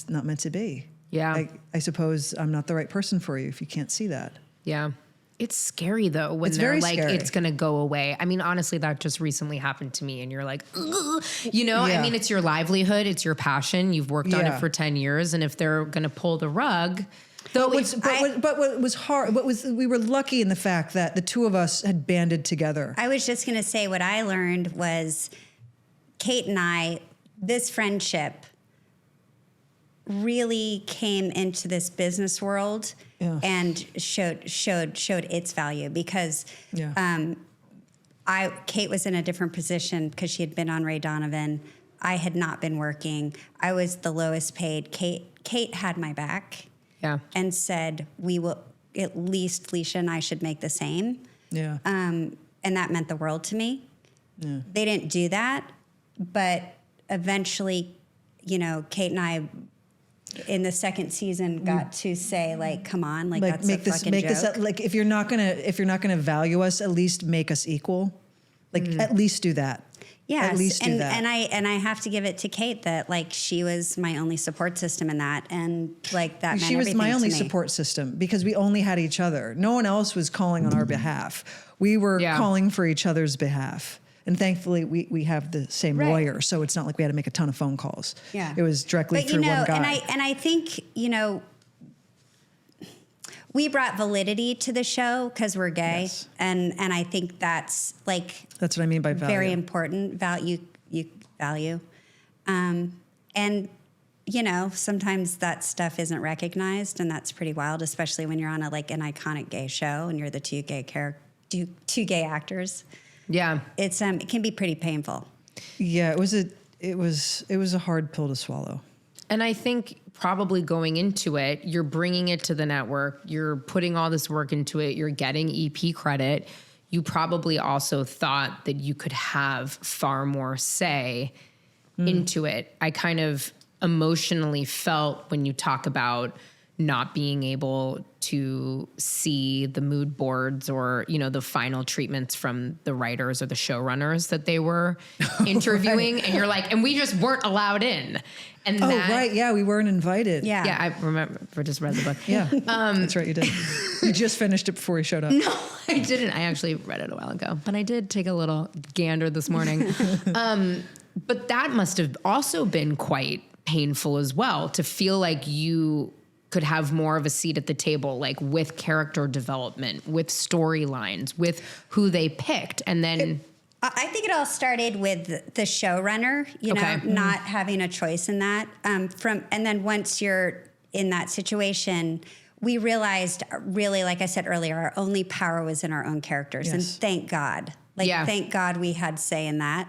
not meant to be. Yeah. I suppose I'm not the right person for you if you can't see that. Yeah. It's scary though when they're like, it's going to go away. I mean, honestly, that just recently happened to me and you're like, you know, I mean, it's your livelihood. It's your passion. You've worked on it for 10 years. And if they're going to pull the rug, though, but what was hard, we were lucky in the fact that the two of us had banded together. I was just going to say what I learned was Kate and I, this friendship really came into this business world and showed its value because Kate was in a different position because she had been on Ray Donovan. I had not been working. I was the lowest paid. Kate had my back and said, we will, at least Leisha and I should make the same. Yeah. And that meant the world to me. Yeah. They didn't do that, but eventually, you know, Kate and I in the second season got to say like, come on, like that's a fucking joke. Like if you're not gonna value us, at least make us equal. Like at least do that. Yes. At least do that. And I have to give it to Kate that like she was my only support system in that, and like that meant she was my only to me. Support system because we only had each other. No one else was calling on our behalf. We were calling for each other's behalf. And thankfully, we have the same lawyer, so it's not like we had to make a ton of phone calls. Yeah, it was directly through one guy. And I think, you know, we brought validity to the show because we're gay, and I think that's like that's what I mean by value. Very important value. And you know, sometimes that stuff isn't recognized, and that's pretty wild, especially when you're on an iconic gay show and you're the two gay actors. Yeah, it can be pretty painful. Yeah, it was a hard pill to swallow. And I think probably going into it, you're bringing it to the network, you're putting all this work into it, you're getting EP credit. You probably also thought that you could have far more say into it. I kind of emotionally felt when you talk about not being able to see the mood boards or, you know, the final treatments from the writers or the showrunners that they were interviewing. Right. And you're like, and we just weren't allowed in. And right. Yeah, we weren't invited. Yeah. Yeah, I remember. I just read the book. Yeah, that's right. You did. You just finished it before you showed up. No, I didn't. I actually read it a while ago, but I did take a little gander this morning. But that must have also been quite painful as well, to feel like you could have more of a seat at the table, like with character development, with storylines, with who they picked. And then I think it all started with the showrunner, you know, not having a choice in that. And then once you're in that situation, we realized, really, like I said earlier, our only power was in our own characters. Yes. And thank God. Thank God we had say in that.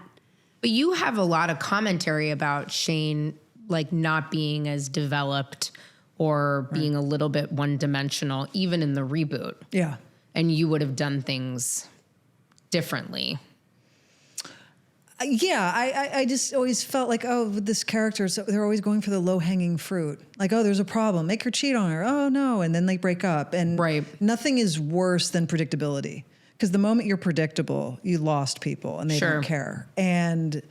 But you have a lot of commentary about Shane, like, not being as developed or being a little bit one-dimensional, even in the reboot. Yeah. And you would have done things differently. Yeah, I just always felt like, oh, with this character, so they're always going for the low-hanging fruit. Like, oh, there's a problem. Make her cheat on her. Oh, no. And then they break up. And nothing is worse than predictability. Because the moment you're predictable, you lost people and they don't care. And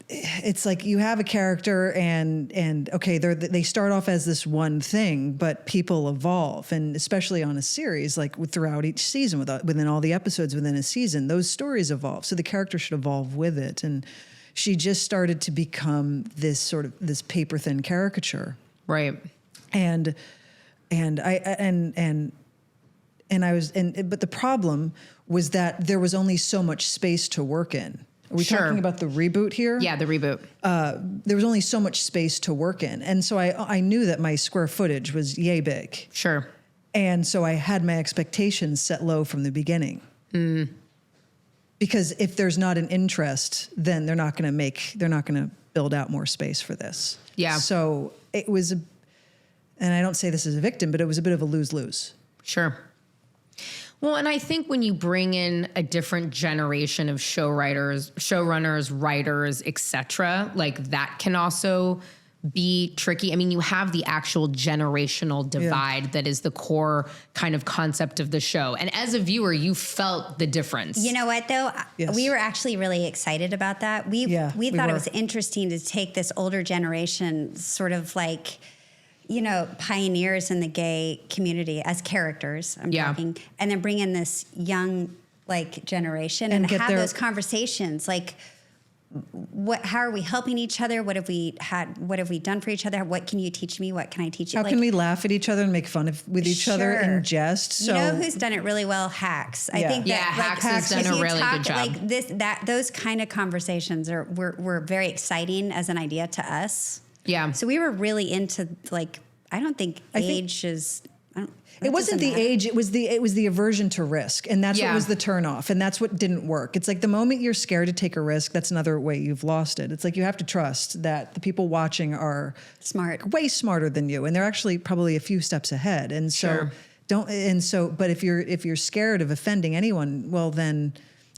it's like you have a character and okay, they start off as this one thing, but people evolve. And especially on a series, like throughout each season, within all the episodes within a season, those stories evolve. So the character should evolve with it. And she just started to become this sort of this paper thin caricature. Right. But the problem was that there was only so much space to work in. Are we talking about the reboot here? Yeah, the reboot. There was only so much space to work in. And so I knew that my square footage was yay big. Sure. And so I had my expectations set low from the beginning. Mm. Because if there's not an interest, then they're not going to build out more space for this. Yeah. So it was, and I don't say this as a victim, but it was a bit of a lose-lose. Sure. Well, and I think when you bring in a different generation of showrunners, writers, etc., like that can also be tricky. I mean, you have the actual generational divide that is the core kind of concept of the show. And as a viewer, you felt the difference. You know what, though? Yes. We were actually really excited about that. We thought it was interesting to take this older generation, sort of like, you know, pioneers in the gay community as characters, I'm talking, and then bring in this young, like, generation and have those conversations. Like, how are we helping each other? What have we done for each other? What can you teach me? What can I teach you? How can we laugh at each other and make fun with each other and jest? So, you know who's done it really well? Hacks. I think that Hacks has done a really good job. Like those kind of conversations were very exciting as an idea to us. Yeah. So we were really into, like, I don't think age is. It wasn't the age. It was the aversion to risk, and that's what was the turnoff, and that's what didn't work. It's like the moment you're scared to take a risk, that's another way you've lost it. It's like you have to trust that the people watching are way smarter than you, and they're actually probably a few steps ahead. And so but if you're scared of offending anyone, well then.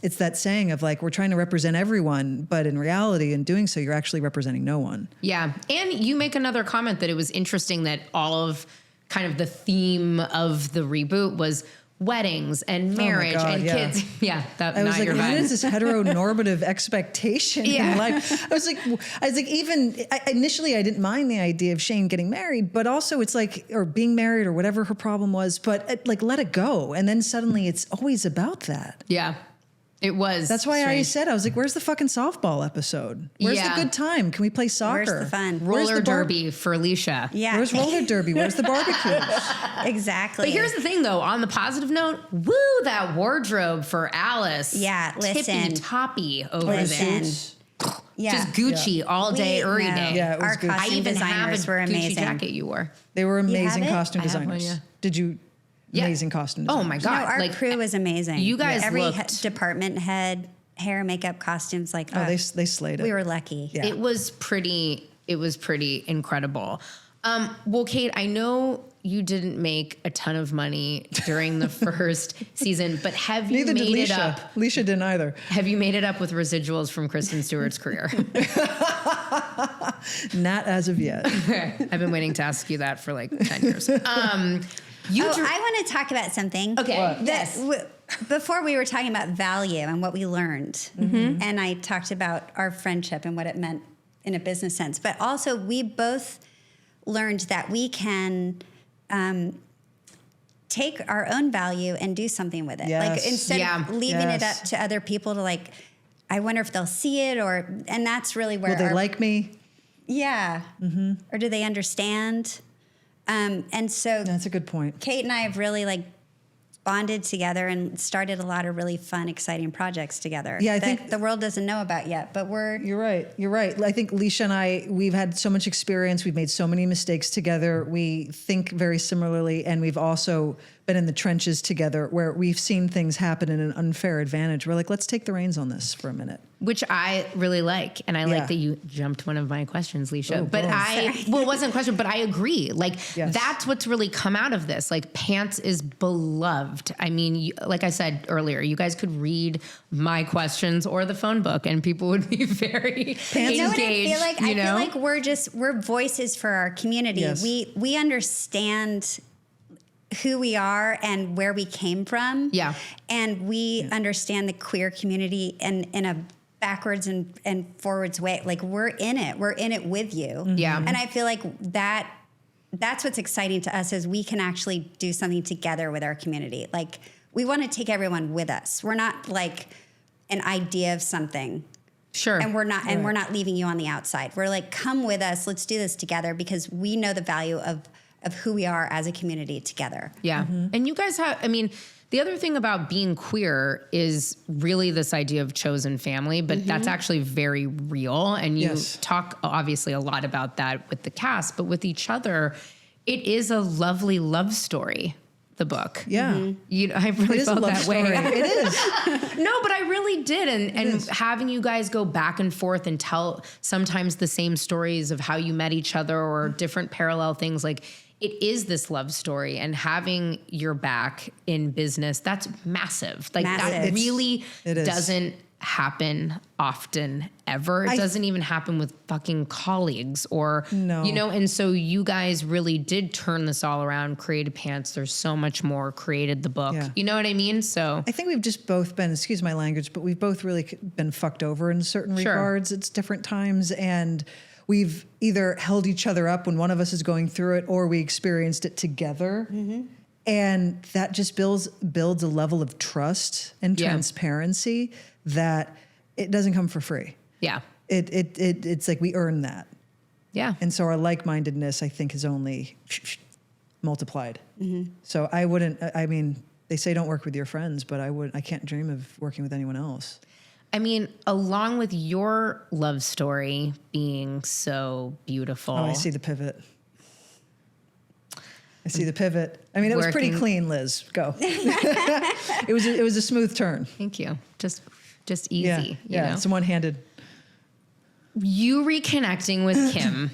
It's that saying of, like, we're trying to represent everyone, but in reality, in doing so, you're actually representing no one. Yeah. And you make another comment that it was interesting that all of kind of the theme of the reboot was weddings and marriage and kids. Yeah. I was like, what is this heteronormative expectation in life? I was like, initially I didn't mind the idea of Shane getting married, but also it's like, or being married or whatever her problem was, but like, let it go. And then suddenly it's always about that. Yeah. It was. That's why I said, I was like, where's the fucking softball episode? Where's the good time? Can we play soccer? Where's the fun? Roller derby for Leisha. Yeah. Where's roller derby? Where's the barbecue? Exactly. But here's the thing, though. On the positive note, woo, that wardrobe for Alice. Yeah, listen. Tippy-toppy over there. Just Gucci all day, every day. Yeah, it was our costume designers were amazing. Gucci jacket you wore. They were amazing costume designers. I have one, Did you... Amazing costume designers. Oh my God. Our crew was amazing. You guys every department head, hair, makeup, costumes, like they slayed it. We were lucky. Yeah. It was pretty incredible. Well, Kate, I know you didn't make a ton of money during the first season, but have you made it up? Leisha didn't either. Have you made it up with residuals from Kristen Stewart's career? Not as of yet. I've been waiting to ask you that for like 10 years. I want to talk about something. Okay. Yes. Before we were talking about value and what we learned, and I talked about our friendship and what it meant in a business sense, but also we both learned that we can take our own value and do something with it. Yes. Like instead of leaving it up to other people to like, I wonder if they'll see it, and that's really where will they like me? Yeah. Or do they understand? And so That's a good point. Kate and I have really like bonded together and started a lot of really fun, exciting projects together. Yeah, I that think the world doesn't know about yet, but You're right. I think Leisha and I, we've had so much experience. We've made so many mistakes together. We think very similarly, and we've also been in the trenches together where we've seen things happen in an unfair advantage. We're like, let's take the reins on this for a minute. Which I really like. And I like that you jumped one of my questions, Leisha. It wasn't a question, but I agree. Like, that's what's really come out of this. Like, Pants is beloved. I mean, like I said earlier, you guys could read my questions or the phone book and people would be very engaged. You know what I feel like? I feel like we're voices for our community. Yes. We understand who we are and where we came from. Yeah. And we understand the queer community in a backwards and forwards way. Like we're in it with you. Yeah. And I feel like that's what's exciting to us is we can actually do something together with our community. Like we want to take everyone with us. We're not like an idea of something. Sure. And we're not leaving you on the outside. We're like, come with us. Let's do this together because we know the value of who we are as a community together. Yeah. And you guys have, I mean, the other thing about being queer is really this idea of chosen family, but that's actually very real. And you talk obviously a lot about that with the cast, but with each other, it is a lovely love story. The book. Yeah. I really felt that way. It is. No, but I really did. And having you guys go back and forth and tell sometimes the same stories of how you met each other or different parallel things, like it is this love story, and having your back in business, that's massive. Like that really doesn't happen often ever. It doesn't even happen with fucking colleagues or, and so you guys really did turn this all around, created Pants. There's so much more, created the book. Yeah. You know what I mean? So I think we've just both been, excuse my language, but we've both really been fucked over in certain regards. It's different times, and we've either held each other up when one of us is going through it or we experienced it together. And that just builds a level of trust and transparency that it doesn't come for free. Yeah. It's like we earn that. Yeah. And so our like-mindedness, I think, is only multiplied. So I mean, they say don't work with your friends, but I can't dream of working with anyone else. I mean, along with your love story being so beautiful. Oh, I see the pivot. I mean, it was pretty clean, Liz. Go. It was a smooth turn. Thank you. Just easy. Yeah. It's one-handed. You reconnecting with Kim,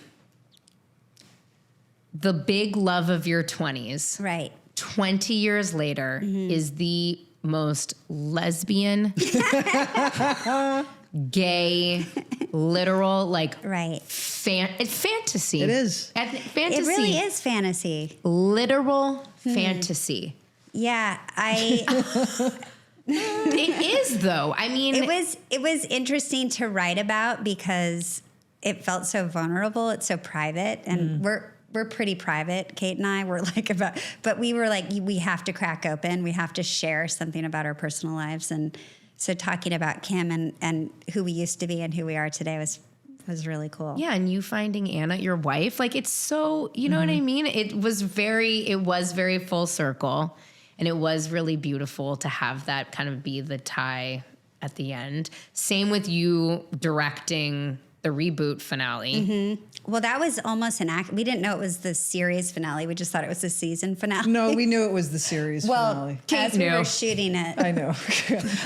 the big love of your 20s. Right. 20 years later is the most lesbian, gay, literal, like fantasy. It is. Fantasy. It really is fantasy. Literal fantasy. Yeah, it is though. I mean, it was interesting to write about because it felt so vulnerable. It's so private, and we're pretty private. Kate and I were but we were like, we have to crack open. We have to share something about our personal lives. And so talking about Kim and who we used to be and who we are today was really cool. Yeah. And you finding Anna, your wife, like it's so, you know what I mean? It was very full circle, and it was really beautiful to have that kind of be the tie at the end. Same with you directing the Reboot finale. Well, that was almost an act. We didn't know it was the series finale. We just thought it was the season finale. No, we knew it was the series finale. As we were shooting it. I know.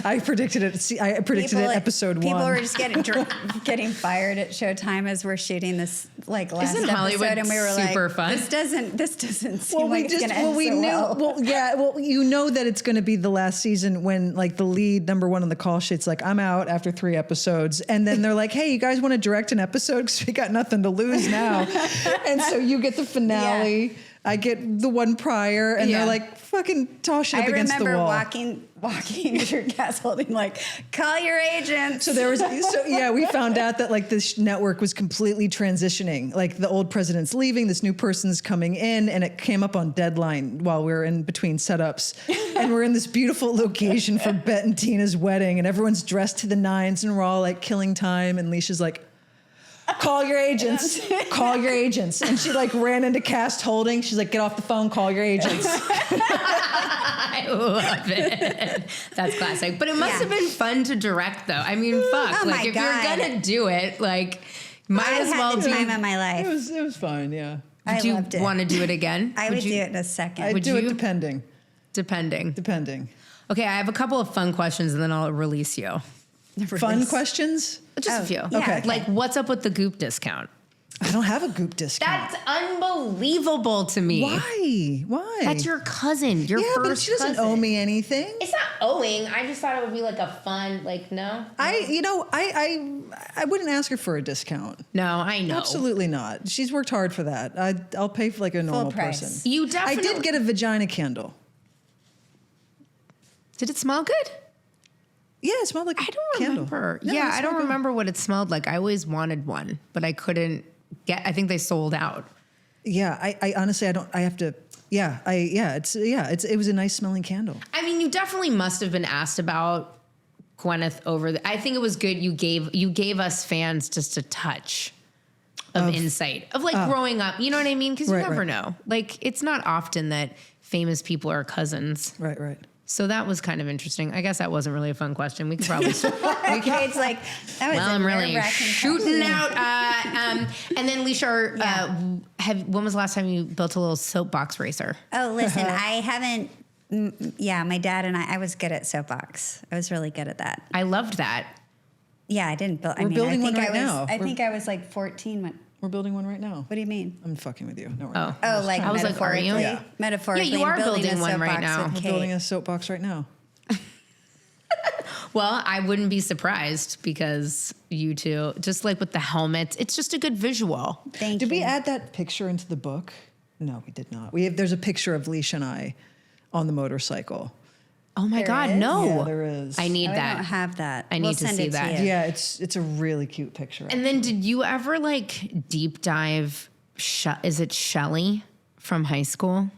I predicted it. I predicted it episode 1. People were just getting fired at Showtime as we're shooting this last episode, and we were super like, fun? This doesn't seem like it's going to end so well. Well, you know that it's going to be the last season when like the lead number 1 on the call sheet's like, I'm out after 3 episodes, and then they're like, hey, you guys want to direct an episode because we got nothing to lose now. And so you get the finale. Yeah. I get the one prior, and they're like, fucking toss it up against the wall. I remember walking to your guest holding, like, call your agent. So we found out that like this network was completely transitioning. Like the old president's leaving, this new person's coming in, and it came up on deadline while we were in between setups. And we're in this beautiful location for Bet and Tina's wedding, and everyone's dressed to the nines, and we're all like killing time. And Leisha's like, call your agents, call your agents. And she like ran into cast holding. She's like, get off the phone, call your agents. I love it. That's classic. But it must have been fun to direct though. I mean, fuck. Oh like if you're gonna do it, like might as well do it. Time of my life. It was fun, yeah. I loved it. Want to do it again? I would do it in a second. I'd do it depending. Depending. Okay, I have a couple of fun questions and then I'll release you. Fun questions? Just a few. Yeah, okay. Like, what's up with the Goop discount? I don't have a Goop discount. That's unbelievable to me. Why? That's your cousin. Your first but she doesn't owe me anything. It's not owing. I just thought it would be like a fun, like, no. I wouldn't ask her for a discount. No, I know. Absolutely not. She's worked hard for that. I'll pay for like a normal person. You definitely. I did get a vagina candle. Did it smell good? Yeah, it smelled like a candle. Remember. No, I don't remember what it smelled like. I always wanted one, but I couldn't get. I think they sold out. Yeah, I honestly, I don't. I have to. Yeah, it was a nice smelling candle. I mean, you definitely must have been asked about Gwyneth I think it was good. You gave us fans just a touch of insight of like growing up. You know what I mean? Because you never know. Like it's not often that famous people are cousins. Right. So that was kind of interesting. I guess that wasn't really a fun question. We could probably. It's like that was I'm really shooting out. And then Leisha, when was the last time you built a little soapbox racer? Oh, listen, I haven't. My dad and I was good at soapbox. I was really good at that. I loved that. Yeah, I didn't build. We're building one right now. I think I was like 14 when. We're building one right now. What do you mean? I'm fucking with you. No, like I was like, are you? Yeah. Metaphorically. Yeah, you are building one right now. We're building a soapbox right now. Well, I wouldn't be surprised because you two, just like with the helmets, it's just a good visual. Thank you. Did we add that picture into the book? No, we did not. There's a picture of Leisha and I on the motorcycle. Oh my God, is? No. Yeah, there is. I need that. I don't have that. I need to see that. Yeah, it's a really cute picture. And then did you ever like deep dive, is it Shelley from high school?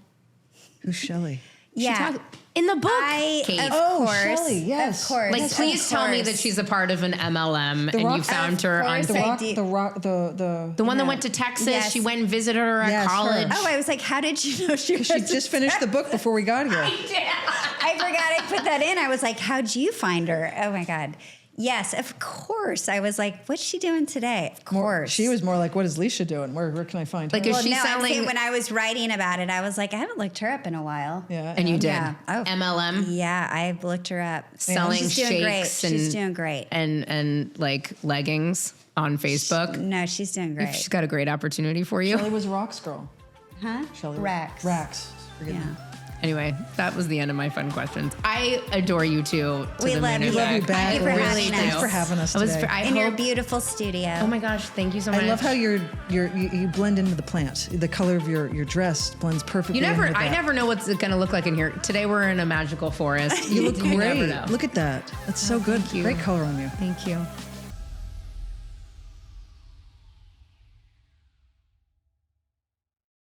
Who's Shelley? Yeah. In the book, Kate. Of course. Shelley, yes. Of course. Like, please tell me that she's a part of an MLM and you found her on the one that went to Texas. Yes. She went and visited her at college. Oh, I was like, how did you know she just finished the book before we got here. I forgot I put that in. I was like, how'd you find her? Oh my God. Yes, of course. I was like, what's she doing today? Of course. She was more like, what is Leisha doing? Where can I find her? Like, is she selling? When I was writing about it, I was like, I haven't looked her up in a while. Yeah. And you did? Yeah. Oh. MLM? Yeah, I've looked her up. Selling she's doing shakes great. She's doing great. And like leggings on Facebook. No, she's doing great. She's got a great opportunity for you. Shelley was a Rox girl. Huh? Shelley. Rax. Forget Yeah. them. Anyway, that was the end of my fun questions. I adore you two. We love you. Love you back. Thank you for having us. Thanks for having us today. In your beautiful studio. Oh my gosh, thank you so much. I love how you blend into the plant. The color of your dress blends perfectly. I never know what's going to look like in here. Today we're in a magical forest. You look great. Never know. Look at that. That's so good. Thank you. Great color on you. Thank you.